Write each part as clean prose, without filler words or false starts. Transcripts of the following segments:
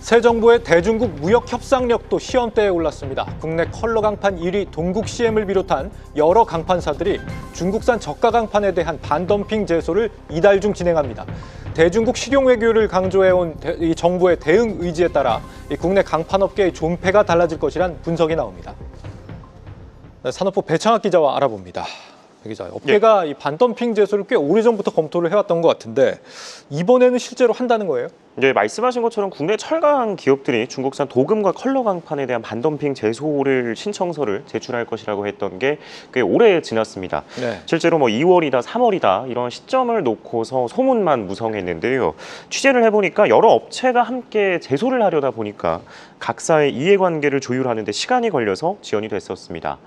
새 정부의 대중국 무역 협상력도 시험대에 올랐습니다. 국내 컬러 강판 1위 동국 CM을 비롯한 여러 강판사들이 중국산 저가 강판에 대한 반덤핑 제소를 이달 중 진행합니다. 대중국 실용 외교를 강조해온 이 정부의 대응 의지에 따라 이 국내 강판업계의 존폐가 달라질 것이란 분석이 나옵니다. 네, 산업부 배창학 기자와 알아봅니다. 배 기자, 업계가 이 반덤핑 제소를 꽤 오래전부터 검토를 해왔던 것 같은데 이번에는 실제로 한다는 거예요? 네, 말씀하신 것처럼 국내 철강 기업들이 중국산 도금과 컬러 강판에 대한 반덤핑 제소를 신청서를 제출할 것이라고 했던 게 꽤 오래 지났습니다. 네. 실제로 2월이다, 3월이다 이런 시점을 놓고서 소문만 무성했는데요. 취재를 해보니까 여러 업체가 함께 제소를 하려다 보니까 각사의 이해관계를 조율하는 데 시간이 걸려서 지연이 됐었습니다.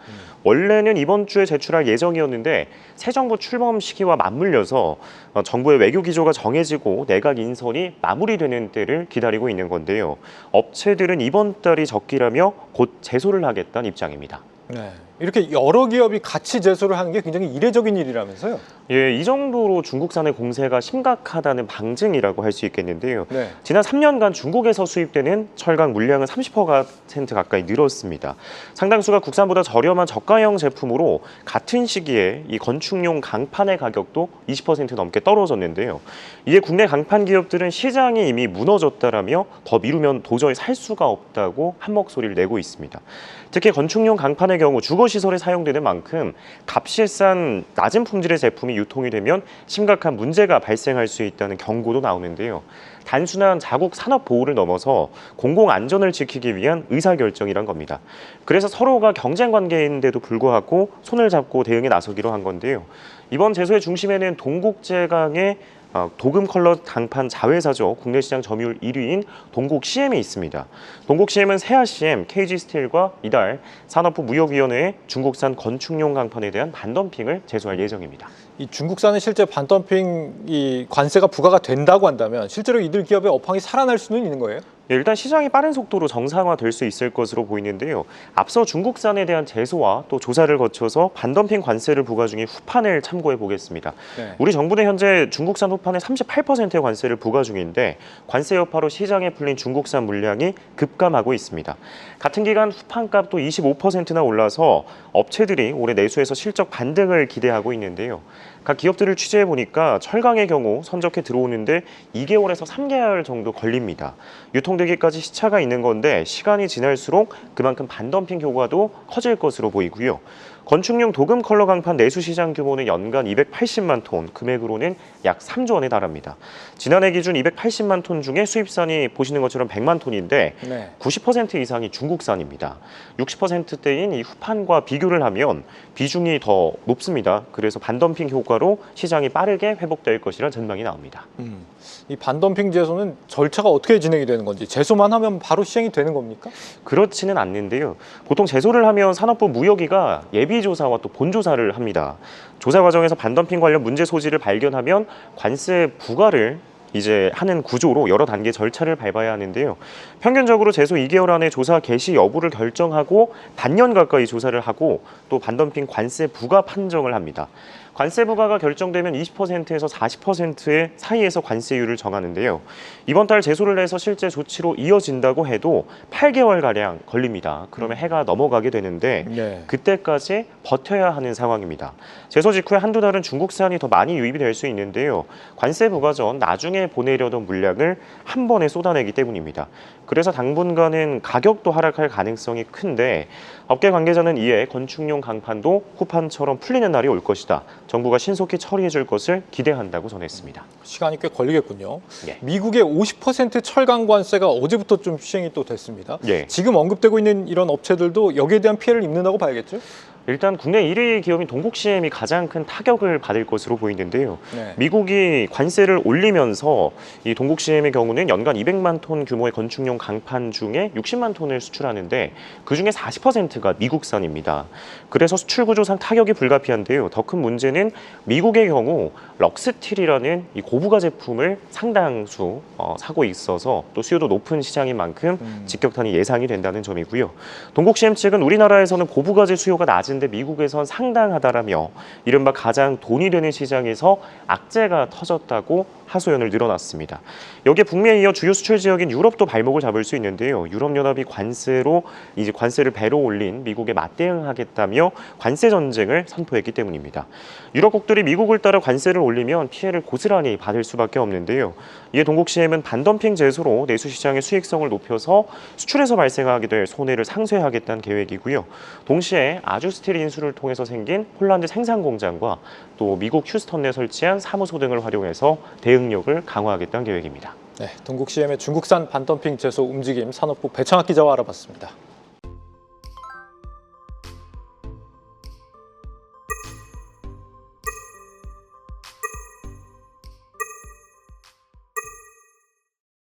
원래는 이번 주에 제출할 예정이었는데 새 정부 출범 시기와 맞물려서 정부의 외교 기조가 정해지고 내각 인선이 마무리되는 때를 기다리고 있는 건데요. 업체들은 이번 달이 적기라며 곧 제소를 하겠다는 입장입니다. 네. 이렇게 여러 기업이 같이 제소를 하는 게 굉장히 이례적인 일이라면서요? 예, 이 정도로 중국산의 공세가 심각하다는 방증이라고 할 수 있겠는데요. 네. 지난 3년간 중국에서 수입되는 철강 물량은 30% 가까이 늘었습니다. 상당수가 국산보다 저렴한 저가형 제품으로 같은 시기에 이 건축용 강판의 가격도 20% 넘게 떨어졌는데요. 이에 국내 강판 기업들은 시장이 이미 무너졌다라며 더 미루면 도저히 살 수가 없다고 한 목소리를 내고 있습니다. 특히 건축용 강판의 경우 주거시설에 사용되는 만큼 값이 싼 낮은 품질의 제품이 유통이 되면 심각한 문제가 발생할 수 있다는 경고도 나오는데요. 단순한 자국 산업 보호를 넘어서 공공 안전을 지키기 위한 의사결정이란 겁니다. 그래서 서로가 경쟁 관계인데도 불구하고 손을 잡고 대응에 나서기로 한 건데요. 이번 제소의 중심에는 동국제강의 도금 컬러 강판 자회사죠. 국내 시장 점유율 1위인 동국 CM이 있습니다. 동국 CM은 세아 CM, KG 스틸과 이달 산업부 무역위원회에 중국산 건축용 강판에 대한 반덤핑을 제소할 예정입니다. 이 중국산은 실제 반덤핑 이 관세가 부과가 된다고 한다면 실제로 이들 기업의 업황이 살아날 수는 있는 거예요? 예, 일단 시장이 빠른 속도로 정상화될 수 있을 것으로 보이는데요. 앞서 중국산에 대한 제소와 또 조사를 거쳐서 반덤핑 관세를 부과 중인 후판을 참고해 보겠습니다. 네. 우리 정부는 현재 중국산 후판에 38%의 관세를 부과 중인데 관세 여파로 시장에 풀린 중국산 물량이 급감하고 있습니다. 같은 기간 후판값도 25%나 올라서 업체들이 올해 내수에서 실적 반등을 기대하고 있는데요. 각 기업들을 취재해 보니까 철강의 경우 선적해 들어오는데 2개월에서 3개월 정도 걸립니다. 유통되기까지 시차가 있는 건데 시간이 지날수록 그만큼 반덤핑 효과도 커질 것으로 보이고요. 건축용 도금 컬러 강판 내수 시장 규모는 연간 280만 톤, 금액으로는 약 3조 원에 달합니다. 지난해 기준 280만 톤 중에 수입산이 보시는 것처럼 100만 톤인데 네. 90% 이상이 중국산입니다. 60%대인 이 후판과 비교를 하면 비중이 더 높습니다. 그래서 반덤핑 효과로 시장이 빠르게 회복될 것이란 전망이 나옵니다. 이 반덤핑 제소는 절차가 어떻게 진행이 되는 건지 제소만 하면 바로 시행이 되는 겁니까? 그렇지는 않는데요. 보통 제소를 하면 산업부 무역위가 예비조사와 또 본조사를 합니다. 조사 과정에서 반덤핑 관련 문제 소지를 발견하면 관세 부과를 이제 하는 구조로 여러 단계 절차를 밟아야 하는데요. 평균적으로 제소 2개월 안에 조사 개시 여부를 결정하고 반년 가까이 조사를 하고 또 반덤핑 관세 부과 판정을 합니다. 관세 부과가 결정되면 20%에서 40%의 사이에서 관세율을 정하는데요. 이번 달 제소를 내서 실제 조치로 이어진다고 해도 8개월가량 걸립니다. 그러면 해가 넘어가게 되는데 네. 그때까지 버텨야 하는 상황입니다. 제소 직후에 한두 달은 중국산이 더 많이 유입이 될 수 있는데요. 관세 부과 전 나중에 보내려던 물량을 한 번에 쏟아내기 때문입니다. 그래서 당분간은 가격도 하락할 가능성이 큰데 업계 관계자는 이에 건축용 강판도 후판처럼 풀리는 날이 올 것이다. 정부가 신속히 처리해 줄 것을 기대한다고 전했습니다. 시간이 꽤 걸리겠군요. 예. 미국의 50% 철강 관세가 어제부터 좀 시행이 또 됐습니다. 예. 지금 언급되고 있는 이런 업체들도 여기에 대한 피해를 입는다고 봐야겠죠? 일단 국내 1위 기업인 동국 CM이 가장 큰 타격을 받을 것으로 보이는데요. 네. 미국이 관세를 올리면서 이 동국 CM의 경우는 연간 200만 톤 규모의 건축용 강판 중에 60만 톤을 수출하는데 그중에 40%가 미국산입니다. 그래서 수출 구조상 타격이 불가피한데요. 더 큰 문제는 미국의 경우 럭스틸이라는 이 고부가 제품을 상당수 사고 있어서 또 수요도 높은 시장인 만큼 직격탄이 예상이 된다는 점이고요. 동국 CM 측은 우리나라에서는 고부가재 수요가 낮은 많은데 미국에선 상당하다라며 이른바 가장 돈이 되는 시장에서 악재가 터졌다고 하소연을 늘어놨습니다. 여기에 북미에 이어 주요 수출 지역인 유럽도 발목을 잡을 수 있는데요. 유럽연합이 관세를 배로 올린 미국에 맞대응하겠다며 관세 전쟁을 선포했기 때문입니다. 유럽국들이 미국을 따라 관세를 올리면 피해를 고스란히 받을 수밖에 없는데요. 이에 동국 CM은 반덤핑 제소로 내수 시장의 수익성을 높여서 수출에서 발생하게 될 손해를 상쇄하겠다는 계획이고요. 동시에 아주스틸 인수를 통해서 생긴 폴란드 생산 공장과 또 미국 휴스턴 내 설치한 사무소 등을 활용해서 대응력을 강화하겠다는 계획입니다. 네, 동국 CM의 중국산 반덤핑 제소 움직임 산업부 배창학 기자와 알아봤습니다.